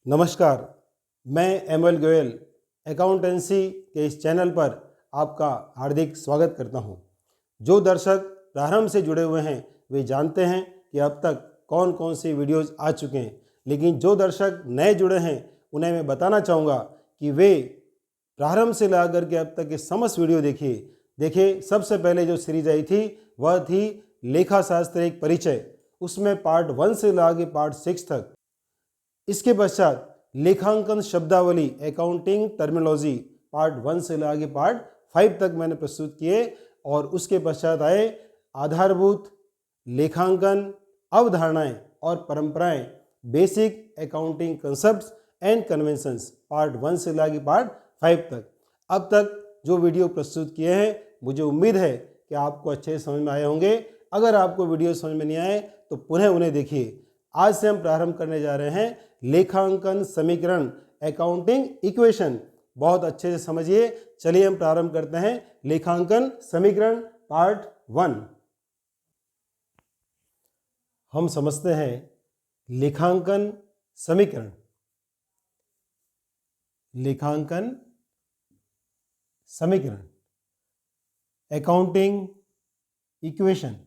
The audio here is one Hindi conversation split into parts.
नमस्कार, मैं एमएल गोयल अकाउंटेंसी के इस चैनल पर आपका हार्दिक स्वागत करता हूं। जो दर्शक प्रारंभ से जुड़े हुए हैं वे जानते हैं कि अब तक कौन कौन सी वीडियोस आ चुके हैं, लेकिन जो दर्शक नए जुड़े हैं उन्हें मैं बताना चाहूँगा कि वे प्रारंभ से लेकर के अब तक के समस्त वीडियो देखिए। सबसे पहले जो सीरीज आई थी वह थी लेखा शास्त्र एक परिचय, उसमें पार्ट 1 से लेकर पार्ट 6 तक। इसके पश्चात लेखांकन शब्दावली अकाउंटिंग टर्मिनोलॉजी पार्ट 1 से लेकर पार्ट 5 तक मैंने प्रस्तुत किए, और उसके पश्चात आए आधारभूत लेखांकन अवधारणाएं और परंपराएं, basic accounting concepts and conventions part 1 से लेकर पार्ट 5 तक। अब तक जो वीडियो प्रस्तुत किए हैं मुझे उम्मीद है कि आपको अच्छे समझ में आए होंगे। अगर आपको वीडियो समझ में नहीं आए तो पुनः उन्हें देखिए। आज से हम प्रारंभ करने जा रहे हैं लेखांकन समीकरण अकाउंटिंग इक्वेशन। बहुत अच्छे से समझिए। चलिए हम प्रारंभ करते हैं लेखांकन समीकरण पार्ट 1। हम समझते हैं लेखांकन समीकरण। लेखांकन समीकरण अकाउंटिंग इक्वेशन।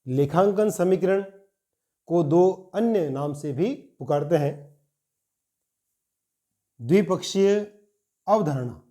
लेखांकन समीकरण को दो अन्य नाम से भी पुकारते हैं, द्विपक्षीय अवधारणा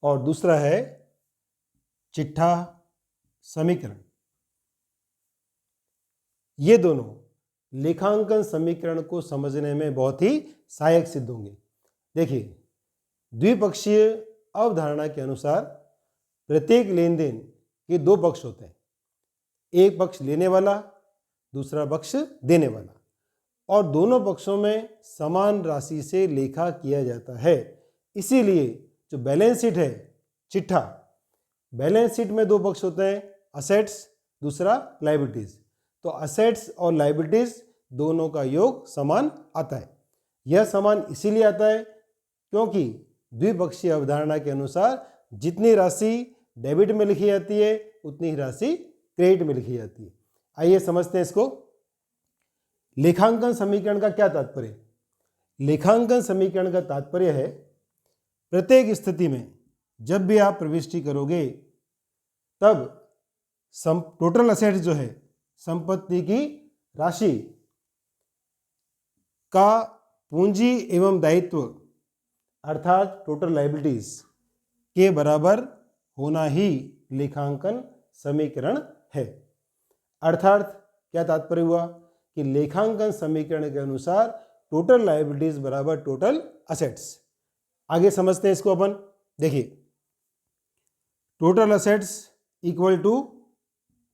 और दूसरा है चिट्ठा समीकरण। ये दोनों लेखांकन समीकरण को समझने में बहुत ही सहायक सिद्ध होंगे। देखिए, द्विपक्षीय अवधारणा के अनुसार प्रत्येक लेन देन के दो पक्ष होते हैं, एक पक्ष लेने वाला, दूसरा पक्ष देने वाला, और दोनों पक्षों में समान राशि से लेखा किया जाता है। इसीलिए जो बैलेंस शीट है, चिट्ठा, बैलेंस शीट में दो पक्ष होते हैं, असेट्स, दूसरा लायबिलिटीज। तो असेट्स और लायबिलिटीज दोनों का योग समान आता है। यह समान इसीलिए आता है क्योंकि द्विपक्षीय अवधारणा के अनुसार जितनी राशि डेबिट में लिखी जाती है उतनी ही राशि क्रेडिट में लिखी जाती है। आइए समझते हैं इसको। लेखांकन समीकरण का क्या तात्पर्य? लेखांकन समीकरण का तात्पर्य है प्रत्येक स्थिति में जब भी आप प्रविष्टि करोगे तब टोटल असेट्स जो है, संपत्ति की राशि का पूंजी एवं दायित्व अर्थात टोटल लायबिलिटीज के बराबर होना ही लेखांकन समीकरण है। अर्थात क्या तात्पर्य हुआ कि लेखांकन समीकरण के अनुसार टोटल लायबिलिटीज बराबर टोटल असेट्स। आगे समझते हैं इसको अपन। देखिए, total assets equal to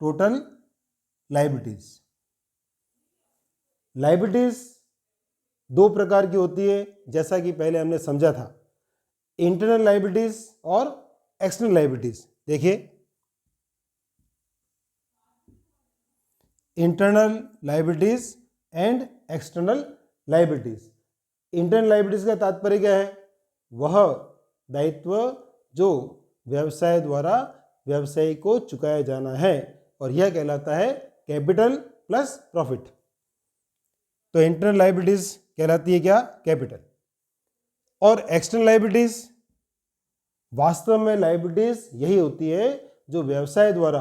total liabilities. Liabilities दो प्रकार की होती है, जैसा कि पहले हमने समझा था, इंटरनल लायबिलिटीज और एक्सटर्नल लायबिलिटीज। देखिए, internal liabilities and external liabilities. Internal liabilities का तात्पर्य क्या है? वह दायित्व जो व्यवसाय द्वारा व्यवसायी को चुकाया जाना है, और यह कहलाता है कैपिटल प्लस प्रॉफिट। तो इंटरनल लायबिलिटीज कहलाती है क्या? कैपिटल। और एक्सटर्नल लायबिलिटीज, वास्तव में लायबिलिटीज यही होती है जो व्यवसाय द्वारा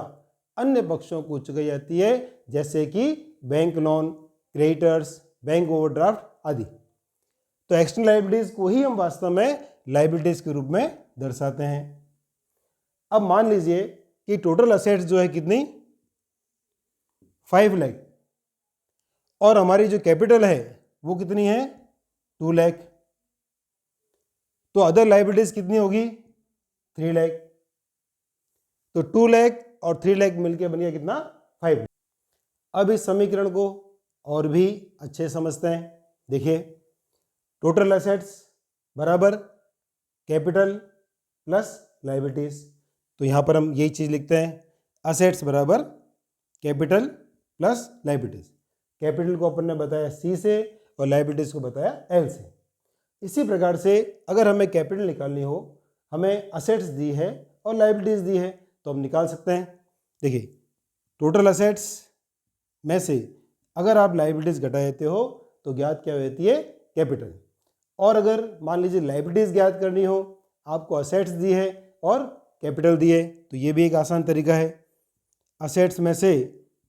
अन्य पक्षों को चुकाई जाती है, जैसे कि bank loan, creditors, bank overdraft आदि। तो एक्सटर्नल लायबिलिटीज को ही हम वास्तव में लायबिलिटीज के रूप में दर्शाते हैं। अब मान लीजिए कि टोटल असेट्स जो है कितनी? 5 लाख, और हमारी जो कैपिटल है वो कितनी है? 2 लाख। तो अदर लायबिलिटीज कितनी होगी? 3 लाख। तो 2 लाख और 3 लाख मिलकर बन गया कितना? 5 लाख। अब इस समीकरण को और भी अच्छे समझते हैं। देखिए, टोटल असेट्स बराबर कैपिटल प्लस लायबिलिटीज। तो यहां पर हम यही चीज लिखते हैं, असेट्स बराबर कैपिटल प्लस लायबिलिटीज। कैपिटल को अपन ने बताया C से और लायबिलिटीज को बताया L से। इसी प्रकार से अगर हमें कैपिटल निकालनी हो, हमें असेट्स दी है और लायबिलिटीज दी है, तो हम निकाल सकते हैं। देखिए, टोटल असेट्स में से अगर आप लाइबिलिटीज़ घटा देते हो तो ज्ञात क्या होती है, कैपिटल। और अगर मान लीजिए लाइबिलिटीज़ ज्ञात करनी हो, आपको असेट्स दी है और कैपिटल दी है, तो ये भी एक आसान तरीका है। असेट्स में से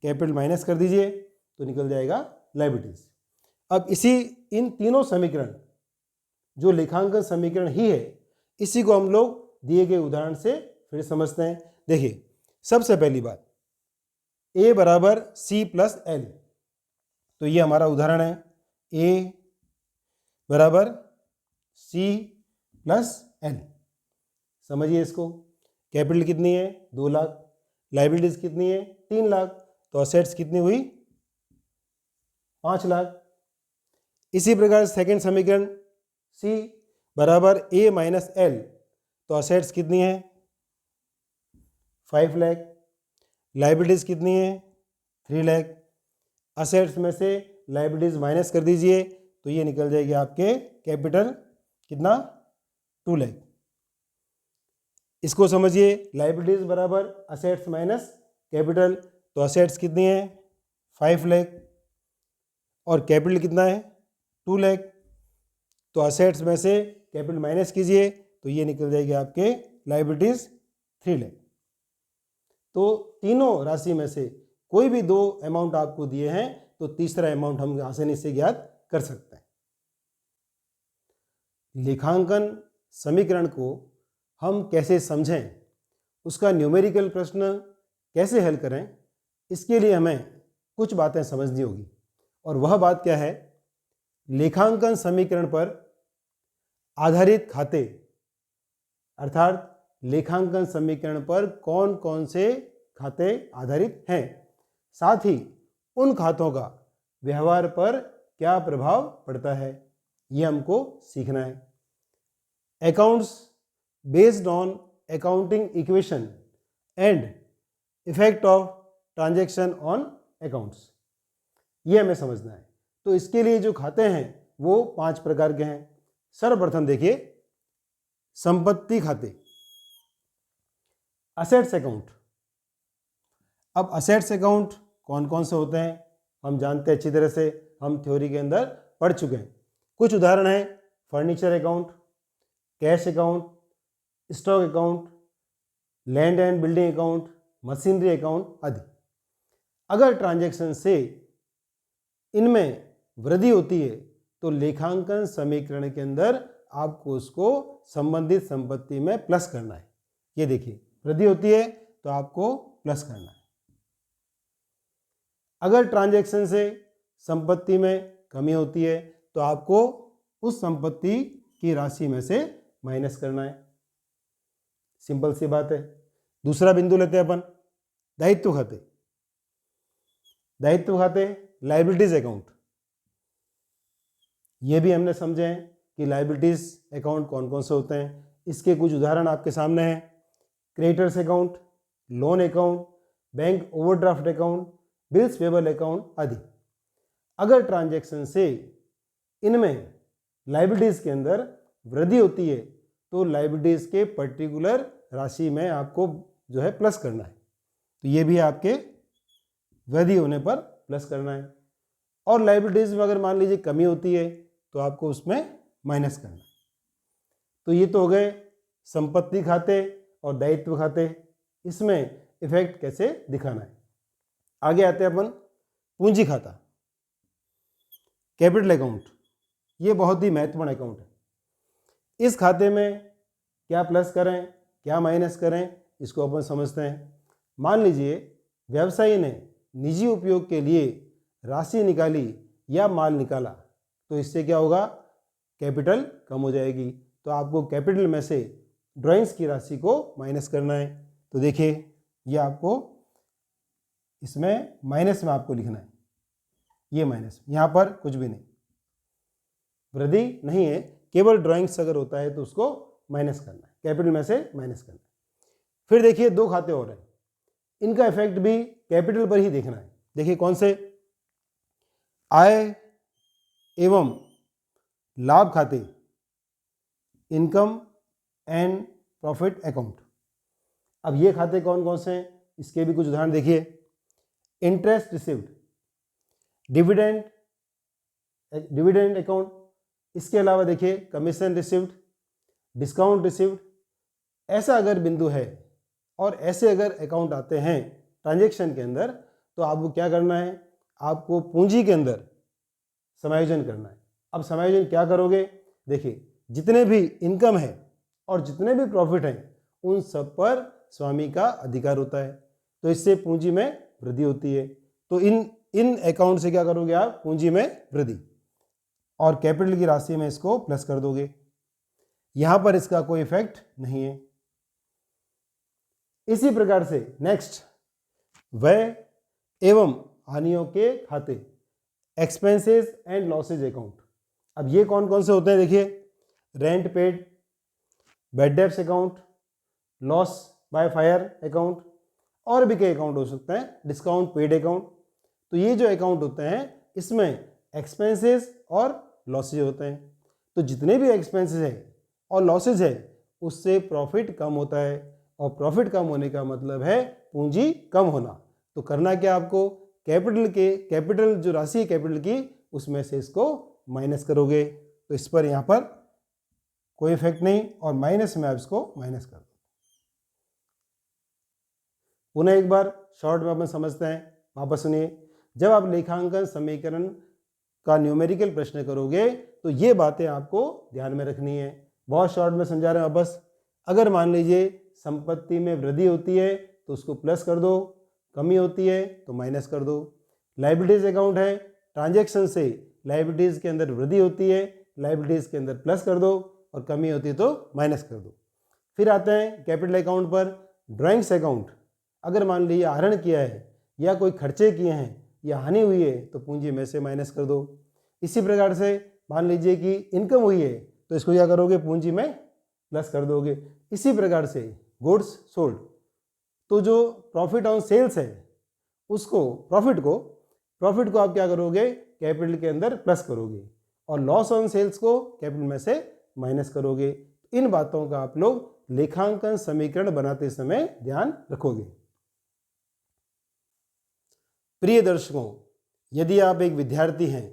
कैपिटल माइनस कर दीजिए तो निकल जाएगा लाइबिलिटीज़। अब इन तीनों समीकरण जो लेखांकन समीकरण ही है, इसी को हम लोग दिए गए उदाहरण से फिर समझते हैं। देखिए, सबसे पहली बात, A बराबर C प्लस L, तो ये हमारा उदाहरण है। A बराबर C प्लस L, समझिए इसको। कैपिटल कितनी है, 2 लाख, लाइबिलिटीज कितनी है, 3 लाख, तो असेट्स कितनी हुई, 5 लाख। इसी प्रकार सेकंड समीकरण C बराबर A माइनस L, तो असेट्स कितनी है, 5 लाख, लाइबिलिटीज कितनी है, 3 लाख। असेट्स में से लाइबिलिटीज माइनस कर दीजिए तो ये निकल जाएगी आपके कैपिटल कितना, 2 लाख। इसको समझिए, लाइबिलिटीज बराबर असेट्स माइनस कैपिटल, तो असेट्स कितनी है, 5 लाख, और कैपिटल कितना है, 2 लाख। तो असेट्स में से कैपिटल माइनस कीजिए तो ये निकल जाएगी आपके लाइबिलिटीज 3 लाख। तो तीनों राशि में से कोई भी 2 अमाउंट आपको दिए हैं तो तीसरा अमाउंट हम आसानी से ज्ञात कर सकते हैं। लेखांकन समीकरण को हम कैसे समझें, उसका न्यूमेरिकल प्रश्न कैसे हल करें, इसके लिए हमें कुछ बातें समझनी होगी। और वह बात क्या है, लेखांकन समीकरण पर आधारित खाते, अर्थात लेखांकन समीकरण पर कौन कौन से खाते आधारित हैं, साथ ही उन खातों का व्यवहार पर क्या प्रभाव पड़ता है, ये हमको सीखना है। Accounts based on accounting equation and effect of transaction on accounts, ये हमें समझना है। तो इसके लिए जो खाते हैं वो 5 प्रकार के हैं। सर्वप्रथम देखिए, संपत्ति खाते, असेट्स अकाउंट। अब असेट्स अकाउंट कौन कौन से होते हैं हम जानते हैं अच्छी तरह से, हम थ्योरी के अंदर पढ़ चुके हैं। कुछ उदाहरण हैं, furniture account, cash account, stock account, land and building account, machinery account आदि। अगर ट्रांजैक्शन से इनमें वृद्धि होती है तो लेखांकन समीकरण के अंदर आपको उसको संबंधित संपत्ति में प्लस करना है। ये देखिए, वृद्धि होती है तो आपको प्लस करना है। अगर ट्रांजैक्शन से संपत्ति में कमी होती है तो आपको उस संपत्ति की राशि में से माइनस करना है। सिंपल सी बात है। दूसरा बिंदु लेते हैं अपन, दायित्व खाते। दायित्व खाते लायबिलिटीज अकाउंट, ये भी हमने समझे हैं कि लायबिलिटीज अकाउंट कौन कौन से होते हैं। इसके कुछ उदाहरण आपके सामने हैं, creditors account, loan account, bank overdraft account, bills payable account आदि। अगर ट्रांजैक्शन से इनमें लायबिलिटीज के अंदर वृद्धि होती है तो लायबिलिटीज के पर्टिकुलर राशि में आपको जो है प्लस करना है। तो ये भी आपके वृद्धि होने पर प्लस करना है। और लायबिलिटीज में अगर मान लीजिए कमी होती है तो आपको उसमें माइनस करना है। तो ये तो हो गए संपत्ति खाते और दायित्व खाते, इसमें इफेक्ट कैसे दिखाना है। आगे आते हैं अपन पूंजी खाता, कैपिटल अकाउंट। ये बहुत ही महत्वपूर्ण अकाउंट है। इस खाते में क्या प्लस करें क्या माइनस करें इसको अपन समझते हैं। मान लीजिए व्यवसायी ने निजी उपयोग के लिए राशि निकाली या माल निकाला तो इससे क्या होगा, कैपिटल कम हो जाएगी। तो आपको कैपिटल में से ड्राइंग्स की राशि को माइनस करना है। तो देखिए, ये आपको इसमें माइनस में आपको लिखना है, ये माइनस, यहाँ पर कुछ भी नहीं, वृद्धि नहीं है, केवल ड्राइंग्स अगर होता है तो उसको माइनस करना है, कैपिटल में से माइनस करना है। फिर देखिए 2 खाते और हैं, इनका इफेक्ट भी कैपिटल पर ही देखना है। देखिए कौन से, आय एवं लाभ खाते, इनकम एंड प्रॉफिट अकाउंट। अब ये खाते कौन कौन से हैं इसके भी कुछ उदाहरण देखिए। इंटरेस्ट रिसीव्ड, डिविडेंड अकाउंट, इसके अलावा देखिए कमीशन रिसिव्ड, डिस्काउंट रिसिव्ड, ऐसा अगर बिंदु है और ऐसे अगर अकाउंट आते हैं ट्रांजैक्शन के अंदर, तो आपको क्या करना है, आपको पूंजी के अंदर समायोजन करना है। अब समायोजन क्या करोगे, देखिए जितने भी इनकम है और जितने भी प्रॉफिट हैं उन सब पर स्वामी का अधिकार होता है, तो इससे पूंजी में वृद्धि होती है। तो इन अकाउंट से क्या करोगे आप, पूंजी में वृद्धि, और कैपिटल की राशि में इसको प्लस कर दोगे। यहां पर इसका कोई इफेक्ट नहीं है। इसी प्रकार से नेक्स्ट, व्यय एवं हानियों के खाते, एक्सपेंसेस एंड लॉसेज अकाउंट। अब ये कौन कौन से होते हैं, देखिए rent paid, bad debts account, loss by fire account, और भी कई अकाउंट हो सकते हैं, डिस्काउंट पेड अकाउंट। तो ये जो अकाउंट होते हैं इसमें एक्सपेंसेस और लॉसेज होते हैं। तो जितने भी एक्सपेंसेस है और लॉसेज है उससे प्रॉफिट कम होता है, और प्रॉफिट कम होने का मतलब है पूंजी कम होना। तो करना क्या आपको, कैपिटल जो राशि है कैपिटल की, उसमें से इसको माइनस करोगे। तो इस पर यहाँ पर कोई इफेक्ट नहीं, और माइनस में आप इसको माइनस कर दो। पुनः एक बार शॉर्ट में अपन समझते हैं, वापस सुनिए। जब आप लेखांकन समीकरण का न्यूमेरिकल प्रश्न करोगे तो ये बातें आपको ध्यान में रखनी है। बहुत शॉर्ट में समझा रहे हैं वापस। अगर मान लीजिए संपत्ति में वृद्धि होती है तो उसको प्लस कर दो, कमी होती है तो माइनस कर दो। लायबिलिटीज अकाउंट है, ट्रांजैक्शन से लायबिलिटीज के अंदर वृद्धि होती है, लायबिलिटीज के अंदर प्लस कर दो, और कमी होती है तो माइनस कर दो। फिर आते हैं कैपिटल अकाउंट पर। ड्राइंग्स अकाउंट, अगर मान लीजिए आहरण किया है या कोई खर्चे किए हैं या हानि हुई है तो पूंजी में से माइनस कर दो। इसी प्रकार से मान लीजिए कि इनकम हुई है तो इसको क्या करोगे, पूंजी में प्लस कर दोगे। इसी प्रकार से गुड्स सोल्ड, तो जो प्रॉफिट ऑन सेल्स है उसको प्रॉफिट को आप क्या करोगे, कैपिटल के अंदर प्लस करोगे, और लॉस ऑन सेल्स को कैपिटल में से माइनस करोगे। इन बातों का आप लोग लेखांकन समीकरण बनाते समय ध्यान रखोगे। प्रिय दर्शकों, यदि आप एक विद्यार्थी हैं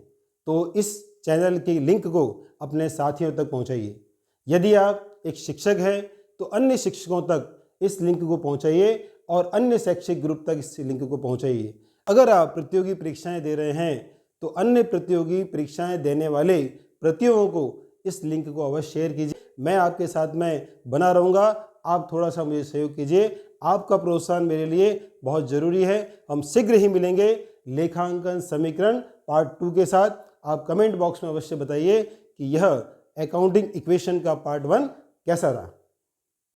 तो इस चैनल की लिंक को अपने साथियों तक पहुंचाइए। यदि आप एक शिक्षक हैं तो अन्य शिक्षकों तक इस लिंक को पहुंचाइए, और अन्य शैक्षिक ग्रुप तक इस लिंक को पहुंचाइए। अगर आप प्रतियोगी परीक्षाएं दे रहे हैं तो अन्य प्रतियोगी परीक्षाएं देने वाले प्रतियोगियों को इस लिंक को अवश्य शेयर कीजिए। मैं आपके साथ में बना रहूँगा, आप थोड़ा सा मुझे सहयोग कीजिए। आपका प्रोत्साहन मेरे लिए बहुत ज़रूरी है। हम शीघ्र ही मिलेंगे लेखांकन समीकरण पार्ट 2 के साथ। आप कमेंट बॉक्स में अवश्य बताइए कि यह अकाउंटिंग इक्वेशन का पार्ट 1 कैसा रहा।